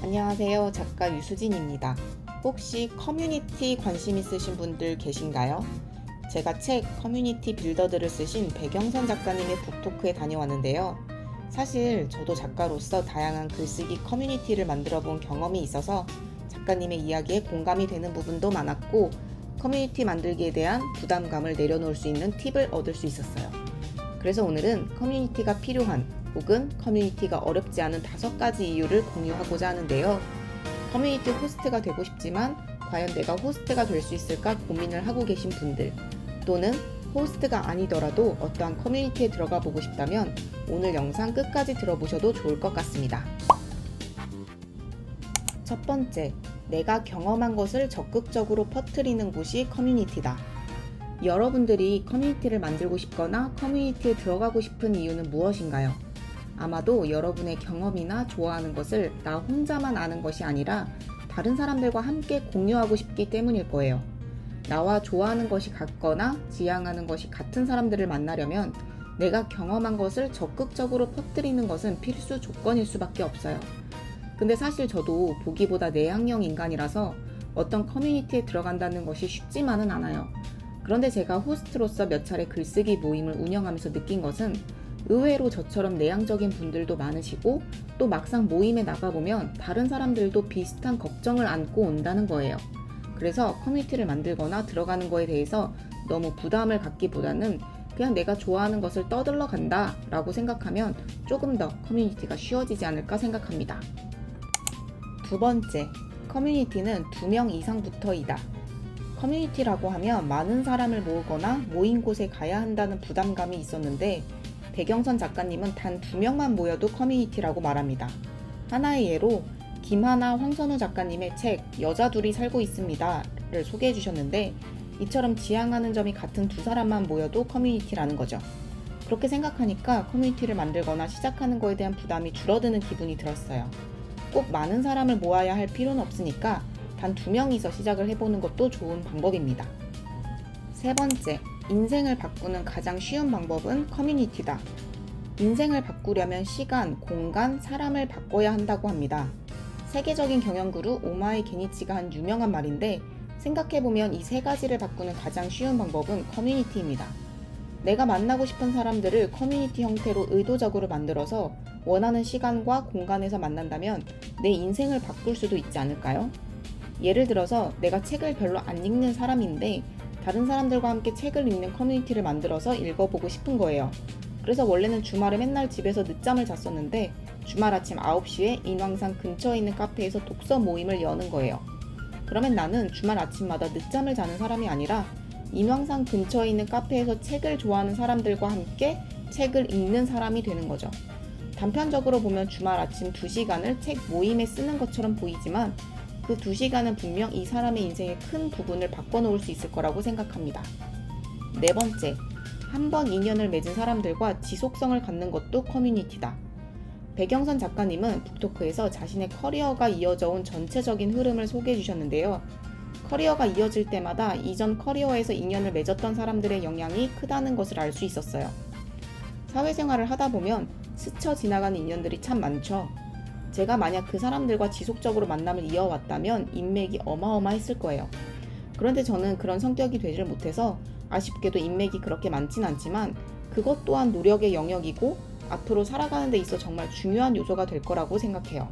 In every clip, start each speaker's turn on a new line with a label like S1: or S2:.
S1: 안녕하세요. 작가 유수진입니다. 혹시 커뮤니티 관심 있으신 분들 계신가요? 제가 책 커뮤니티 빌더들을 쓰신 백영선 작가님의 북토크에 다녀왔는데요. 사실 저도 작가로서 다양한 글쓰기 커뮤니티를 만들어 본 경험이 있어서 작가님의 이야기에 공감이 되는 부분도 많았고, 커뮤니티 만들기에 대한 부담감을 내려놓을 수 있는 팁을 얻을 수 있었어요. 그래서 오늘은 커뮤니티가 필요한 혹은 커뮤니티가 어렵지 않은 5가지 이유를 공유하고자 하는데요. 커뮤니티 호스트가 되고 싶지만 과연 내가 호스트가 될 수 있을까 고민을 하고 계신 분들, 또는 호스트가 아니더라도 어떠한 커뮤니티에 들어가 보고 싶다면 오늘 영상 끝까지 들어보셔도 좋을 것 같습니다. 첫 번째, 내가 경험한 것을 적극적으로 퍼뜨리는 곳이 커뮤니티다. 여러분들이 커뮤니티를 만들고 싶거나 커뮤니티에 들어가고 싶은 이유는 무엇인가요? 아마도 여러분의 경험이나 좋아하는 것을 나 혼자만 아는 것이 아니라 다른 사람들과 함께 공유하고 싶기 때문일 거예요. 나와 좋아하는 것이 같거나 지향하는 것이 같은 사람들을 만나려면 내가 경험한 것을 적극적으로 퍼뜨리는 것은 필수 조건일 수밖에 없어요. 근데 사실 저도 보기보다 내향형 인간이라서 어떤 커뮤니티에 들어간다는 것이 쉽지만은 않아요. 그런데 제가 호스트로서 몇 차례 글쓰기 모임을 운영하면서 느낀 것은 의외로 저처럼 내향적인 분들도 많으시고, 또 막상 모임에 나가보면 다른 사람들도 비슷한 걱정을 안고 온다는 거예요. 그래서 커뮤니티를 만들거나 들어가는 거에 대해서 너무 부담을 갖기보다는 그냥 내가 좋아하는 것을 떠들러 간다 라고 생각하면 조금 더 커뮤니티가 쉬워지지 않을까 생각합니다. 두 번째, 커뮤니티는 2명 이상부터이다. 커뮤니티라고 하면 많은 사람을 모으거나 모인 곳에 가야 한다는 부담감이 있었는데, 백영선 작가님은 단 2명만 모여도 커뮤니티라고 말합니다. 하나의 예로 김하나 황선우 작가님의 책 여자 둘이 살고 있습니다를 소개해 주셨는데, 이처럼 지향하는 점이 같은 2사람만 모여도 커뮤니티라는 거죠. 그렇게 생각하니까 커뮤니티를 만들거나 시작하는 거에 대한 부담이 줄어드는 기분이 들었어요. 꼭 많은 사람을 모아야 할 필요는 없으니까 단 2명이서 시작을 해보는 것도 좋은 방법입니다. 세 번째, 인생을 바꾸는 가장 쉬운 방법은 커뮤니티다. 인생을 바꾸려면 시간, 공간, 사람을 바꿔야 한다고 합니다. 세계적인 경영그룹 오마이 게니치가 한 유명한 말인데, 생각해보면 이 3가지를 바꾸는 가장 쉬운 방법은 커뮤니티입니다. 내가 만나고 싶은 사람들을 커뮤니티 형태로 의도적으로 만들어서 원하는 시간과 공간에서 만난다면 내 인생을 바꿀 수도 있지 않을까요? 예를 들어서 내가 책을 별로 안 읽는 사람인데 다른 사람들과 함께 책을 읽는 커뮤니티를 만들어서 읽어보고 싶은 거예요. 그래서 원래는 주말에 맨날 집에서 늦잠을 잤었는데 주말 아침 9시에 인왕산 근처에 있는 카페에서 독서 모임을 여는 거예요. 그러면 나는 주말 아침마다 늦잠을 자는 사람이 아니라 인왕산 근처에 있는 카페에서 책을 좋아하는 사람들과 함께 책을 읽는 사람이 되는 거죠. 단편적으로 보면 주말 아침 2시간을 책 모임에 쓰는 것처럼 보이지만 그 2시간은 분명 이 사람의 인생의 큰 부분을 바꿔놓을 수 있을 거라고 생각합니다. 네 번째, 한 번 인연을 맺은 사람들과 지속성을 갖는 것도 커뮤니티다. 백영선 작가님은 북토크에서 자신의 커리어가 이어져 온 전체적인 흐름을 소개해 주셨는데요. 커리어가 이어질 때마다 이전 커리어에서 인연을 맺었던 사람들의 영향이 크다는 것을 알 수 있었어요. 사회생활을 하다 보면 스쳐 지나가는 인연들이 참 많죠. 제가 만약 그 사람들과 지속적으로 만남을 이어왔다면 인맥이 어마어마했을 거예요. 그런데 저는 그런 성격이 되질 못해서 아쉽게도 인맥이 그렇게 많진 않지만 그것 또한 노력의 영역이고 앞으로 살아가는 데 있어 정말 중요한 요소가 될 거라고 생각해요.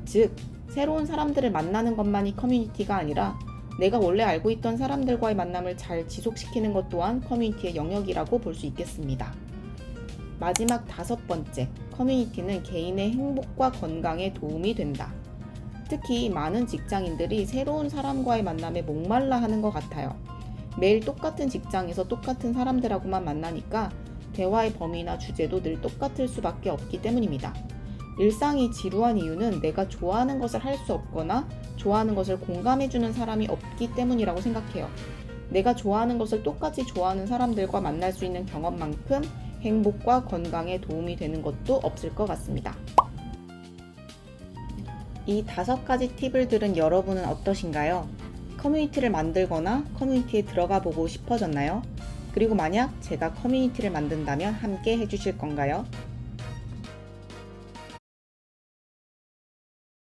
S1: 즉, 새로운 사람들을 만나는 것만이 커뮤니티가 아니라 내가 원래 알고 있던 사람들과의 만남을 잘 지속시키는 것 또한 커뮤니티의 영역이라고 볼 수 있겠습니다. 마지막 5번째, 커뮤니티는 개인의 행복과 건강에 도움이 된다. 특히 많은 직장인들이 새로운 사람과의 만남에 목말라 하는 것 같아요. 매일 똑같은 직장에서 똑같은 사람들하고만 만나니까 대화의 범위나 주제도 늘 똑같을 수밖에 없기 때문입니다. 일상이 지루한 이유는 내가 좋아하는 것을 할 수 없거나 좋아하는 것을 공감해주는 사람이 없기 때문이라고 생각해요. 내가 좋아하는 것을 똑같이 좋아하는 사람들과 만날 수 있는 경험만큼 행복과 건강에 도움이 되는 것도 없을 것 같습니다. 이 5가지 팁을 들은 여러분은 어떠신가요? 커뮤니티를 만들거나 커뮤니티에 들어가 보고 싶어졌나요? 그리고 만약 제가 커뮤니티를 만든다면 함께 해주실 건가요?